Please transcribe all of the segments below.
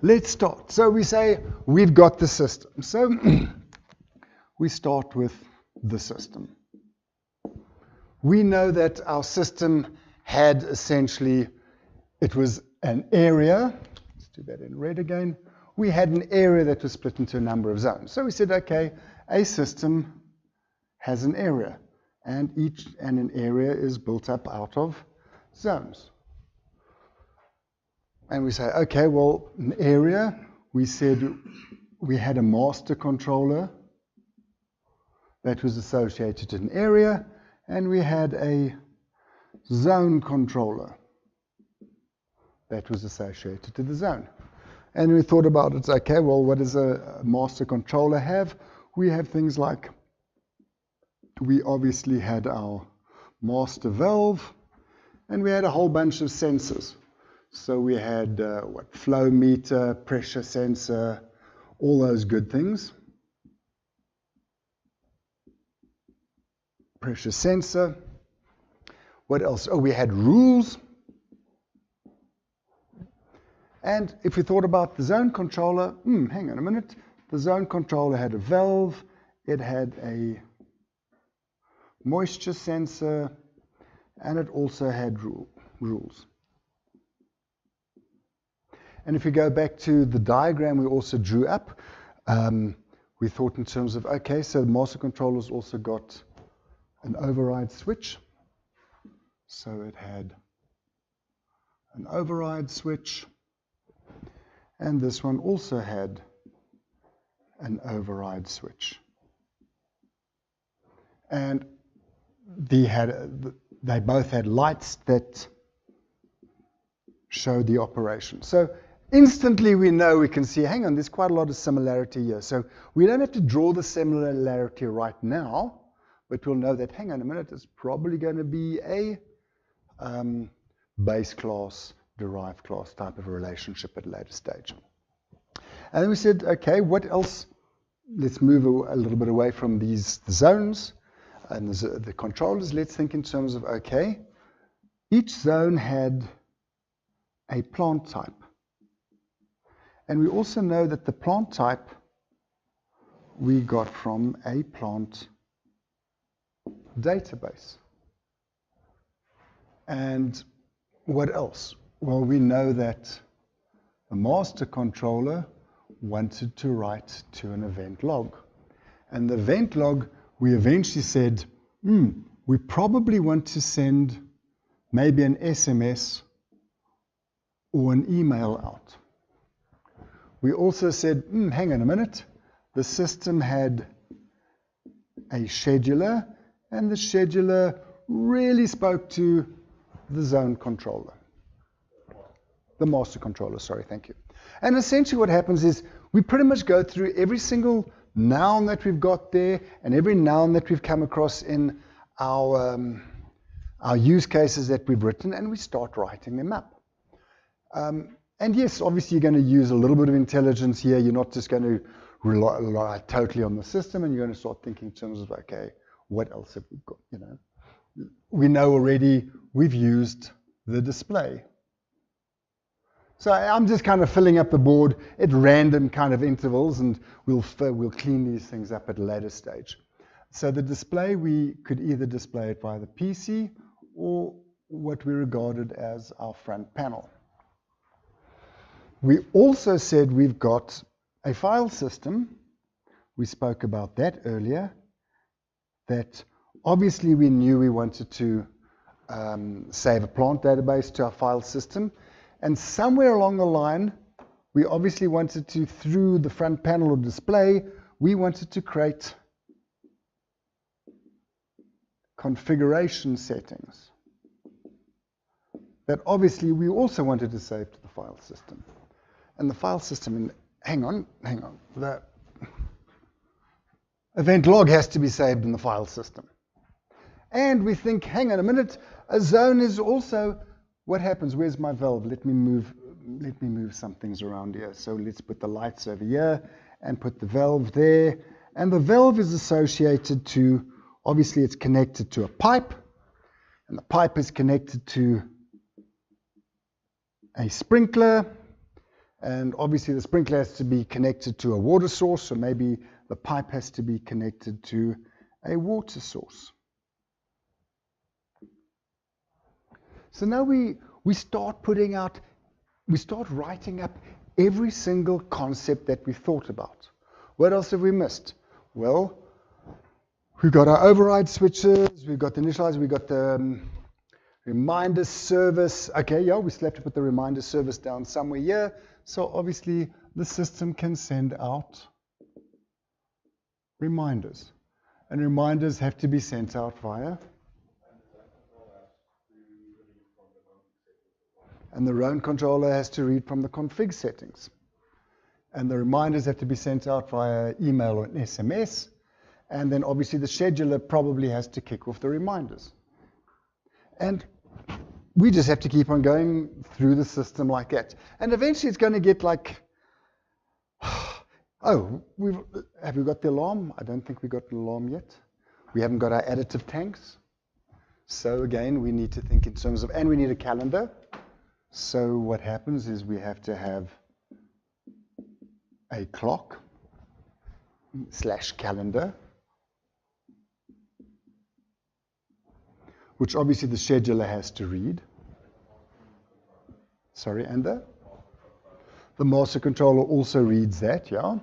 let's start. So we say we've got the system. So we start with the system. We know that our system had essentially, it was an area. Let's do that in red again. We had an area that was split into a number of zones. So we said, okay, a system has an area, and an area is built up out of zones. And we say, okay, well, an area, we said we had a master controller that was associated to an area, and we had a zone controller that was associated to the zone. And we thought about it, okay, well, what does a master controller have? We have things like, we obviously had our master valve, and we had a whole bunch of sensors. So we had flow meter, pressure sensor, all those good things. Pressure sensor. What else? Oh, we had rules. And if we thought about the zone controller, hang on a minute. The zone controller had a valve. It had a moisture sensor, and it also had rules. And if we go back to the diagram we also drew up, we thought in terms of, okay, so the master controller's also got an override switch. So it had an override switch, and this one also had an override switch. And they both had lights that showed the operation. So instantly we know, we can see, hang on, there's quite a lot of similarity here. So we don't have to draw the similarity right now, but we'll know that, hang on a minute, it's probably going to be a base class, derived class type of a relationship at a later stage. And then we said, okay, what else? Let's move a little bit away from these zones and the controllers. Let's think in terms of, okay, each zone had a plant type. And we also know that the plant type we got from a plant database. And what else? Well, we know that the master controller wanted to write to an event log. And the event log, we eventually said, we probably want to send maybe an SMS or an email out. We also said, hang on a minute, the system had a scheduler, and the scheduler really spoke to the zone controller. The master controller, sorry, thank you. And essentially what happens is we pretty much go through every single noun that we've got there and every noun that we've come across in our use cases that we've written, and we start writing them up. And yes, obviously you're going to use a little bit of intelligence here. You're not just going to rely totally on the system, and you're going to start thinking in terms of, okay, what else have we got? You know, we know already we've used the display. So I'm just kind of filling up the board at random kind of intervals, and we'll clean these things up at a later stage. So the display, we could either display it via the PC or what we regarded as our front panel. We also said we've got a file system. We spoke about that earlier, that obviously we knew we wanted to save a plant database to our file system. And somewhere along the line, we obviously wanted to, through the front panel or display, we wanted to create configuration settings that obviously we also wanted to save to the file system. And the file system, hang on, the event log has to be saved in the file system. And we think, hang on a minute, a zone is also, what happens? Where's my valve? Let me move some things around here. So let's put the lights over here and put the valve there. And the valve is associated to, obviously it's connected to a pipe, and the pipe is connected to a sprinkler, And obviously the sprinkler has to be connected to a water source, or maybe the pipe has to be connected to a water source. So now we start writing up every single concept that we thought about. What else have we missed? Well, we've got our override switches, we've got the initializer, we've got the reminder service. Okay, yeah, we still have to put the reminder service down somewhere here. So obviously the system can send out reminders. And reminders have to be sent out via. And the RainMaster controller has to read from the config settings. And the reminders have to be sent out via email or an SMS. And then obviously the scheduler probably has to kick off the reminders. And we just have to keep on going through the system like that. And eventually it's going to get like, oh, have we got the alarm? I don't think we got the alarm yet. We haven't got our additive tanks. So again, we need to think in terms of, and we need a calendar. So what happens is we have to have a clock / calendar, which obviously the scheduler has to read. Sorry, and the master controller also reads that, yeah.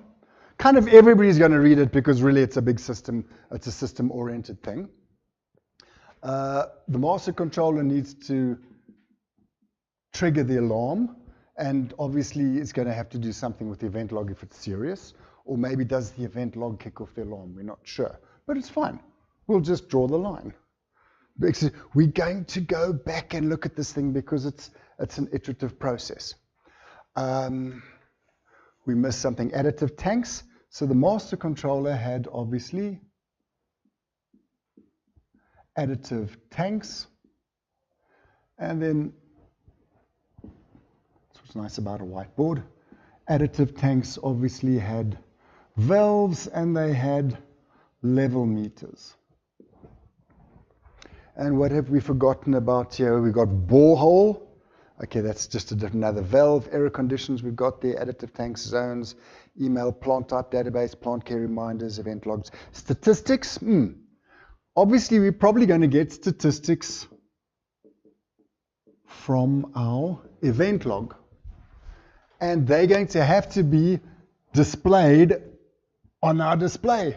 Kind of everybody's going to read it because really it's a big system, it's a system-oriented thing. The master controller needs to trigger the alarm, and obviously it's going to have to do something with the event log if it's serious, or maybe does the event log kick off the alarm? We're not sure, but it's fine. We'll just draw the line. We're going to go back and look at this thing because it's an iterative process. We missed something, additive tanks. So the master controller had obviously additive tanks, and then that's what's nice about a whiteboard. Additive tanks obviously had valves and they had level meters. And what have we forgotten about here? We've got borehole. Okay, that's just another valve. Error conditions we've got there. Additive tanks, zones, email, plant type database, plant care reminders, event logs. Statistics. Obviously, we're probably going to get statistics from our event log. And they're going to have to be displayed on our display.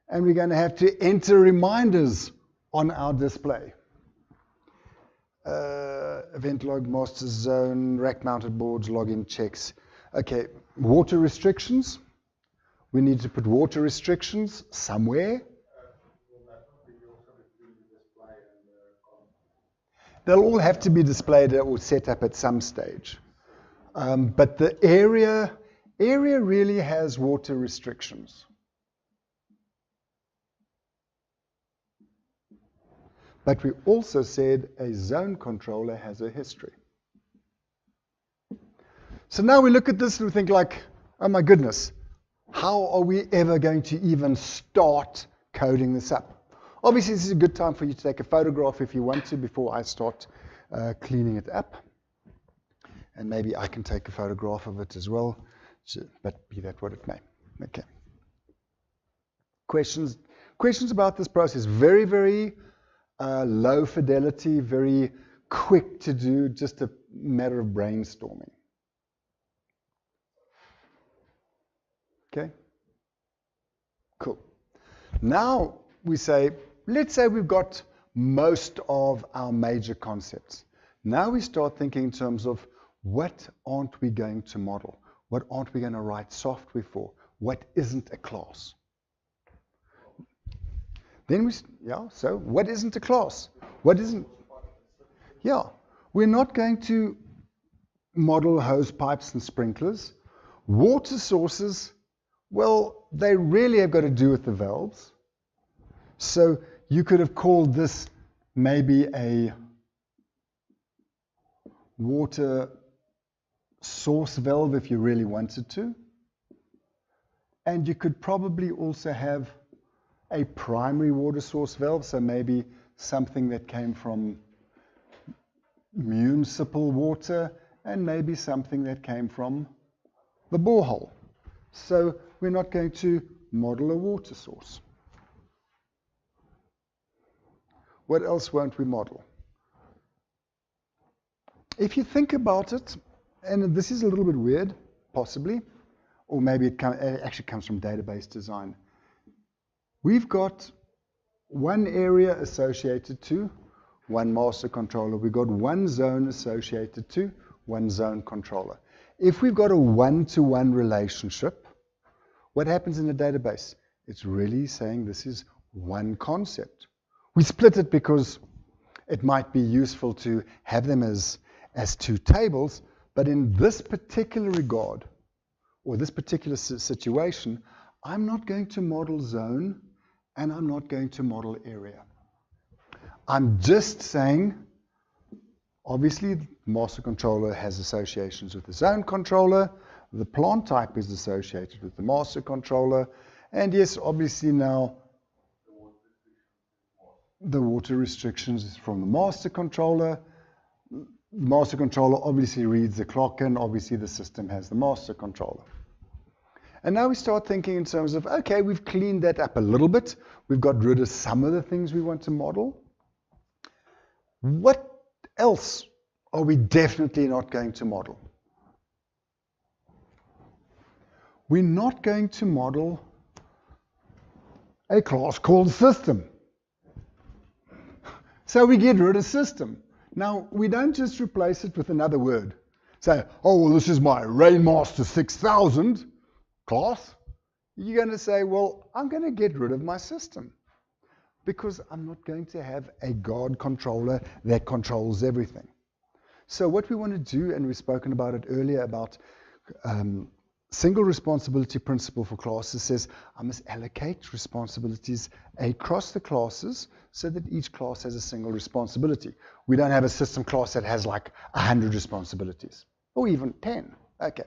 And we're going to have to enter reminders on our display. Event log, master zone, rack mounted boards, login checks. Okay, water restrictions. We need to put water restrictions somewhere. They'll all have to be displayed or set up at some stage. But the area really has water restrictions. But we also said a zone controller has a history. So now we look at this and we think like, oh my goodness, how are we ever going to even start coding this up? Obviously, this is a good time for you to take a photograph if you want to before I start cleaning it up. And maybe I can take a photograph of it as well, but be that what it may. Okay. Questions about this process? Very, very low fidelity, very quick to do, just a matter of brainstorming. Okay? Cool. Now we say, let's say we've got most of our major concepts. Now we start thinking in terms of what aren't we going to model? What aren't we going to write software for? What isn't a class? Then so what isn't a class? What isn't? Yeah, we're not going to model hose pipes and sprinklers. Water sources, well, they really have got to do with the valves. So you could have called this maybe a water source valve if you really wanted to. And you could probably also have a primary water source valve, so maybe something that came from municipal water and maybe something that came from the borehole. So we're not going to model a water source. What else won't we model? If you think about it, and this is a little bit weird, possibly, or maybe it actually comes from database design. We've got one area associated to one master controller. We've got one zone associated to one zone controller. If we've got a one-to-one relationship, what happens in a database? It's really saying this is one concept. We split it because it might be useful to have them as two tables, but in this particular regard, or this particular situation, I'm not going to model zone, and I'm not going to model area. I'm just saying, obviously, the master controller has associations with the zone controller, the plant type is associated with the master controller, and yes, obviously now, the water restrictions is from the master controller. The master controller obviously reads the clock, and obviously the system has the master controller. And now we start thinking in terms of, okay, we've cleaned that up a little bit. We've got rid of some of the things we want to model. What else are we definitely not going to model? We're not going to model a class called system. So we get rid of system. Now, we don't just replace it with another word. Say, oh, well, this is my RainMaster 6000 class. You're going to say, well, I'm going to get rid of my system because I'm not going to have a guard controller that controls everything. So what we want to do, and we've spoken about it earlier about single responsibility principle for classes, says I must allocate responsibilities across the classes so that each class has a single responsibility. We don't have a system class that has like 100 responsibilities or even 10. Okay,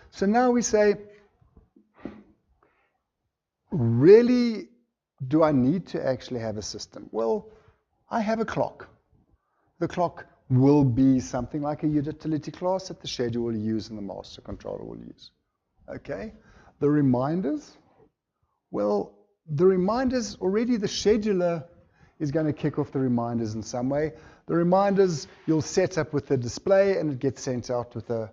so now we say, really, do I need to actually have a system? Well, I have a clock. The clock will be something like a utility class that the schedule will use and the master controller will use. Okay, the reminders, well, the reminders, already the scheduler is going to kick off the reminders in some way. The reminders you'll set up with the display and it gets sent out with the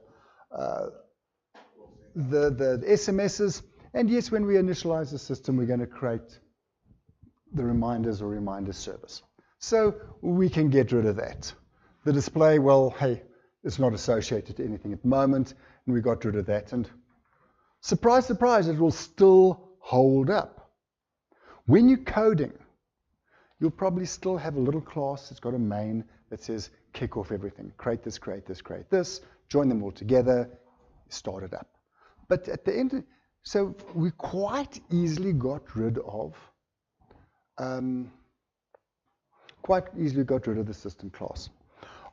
SMSs. And yes, when we initialize the system, we're going to create the reminders or reminder service. So we can get rid of that. The display, well, hey, it's not associated to anything at the moment, and we got rid of that. And surprise, surprise, it will still hold up. When you're coding, you'll probably still have a little class that's got a main that says kick off everything. Create this, create this, create this, join them all together, start it up. But at the end, so we quite easily got rid of the system class.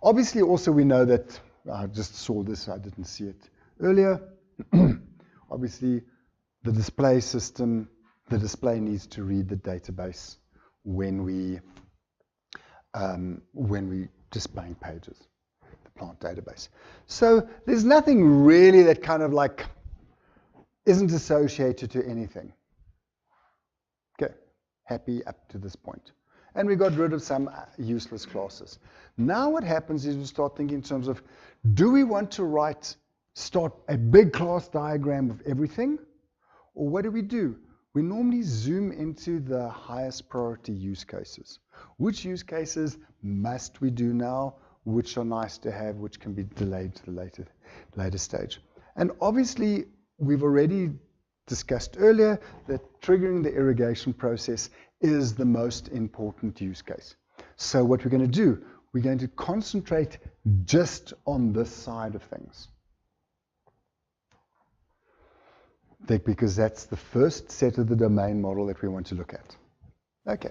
Obviously, also we know that, I just saw this, I didn't see it earlier. Obviously, the display system, the display needs to read the database when we displaying pages, the plant database. So there's nothing really that kind of like isn't associated to anything. Okay, happy up to this point. And we got rid of some useless classes. Now what happens is we start thinking in terms of, do we want to start a big class diagram of everything? Or what do? We normally zoom into the highest priority use cases. Which use cases must we do now? Which are nice to have, which can be delayed to the later stage. And obviously, we've already discussed earlier that triggering the irrigation process is the most important use case. So what we're going to do, we're going to concentrate just on this side of things. Because that's the first set of the domain model that we want to look at. Okay.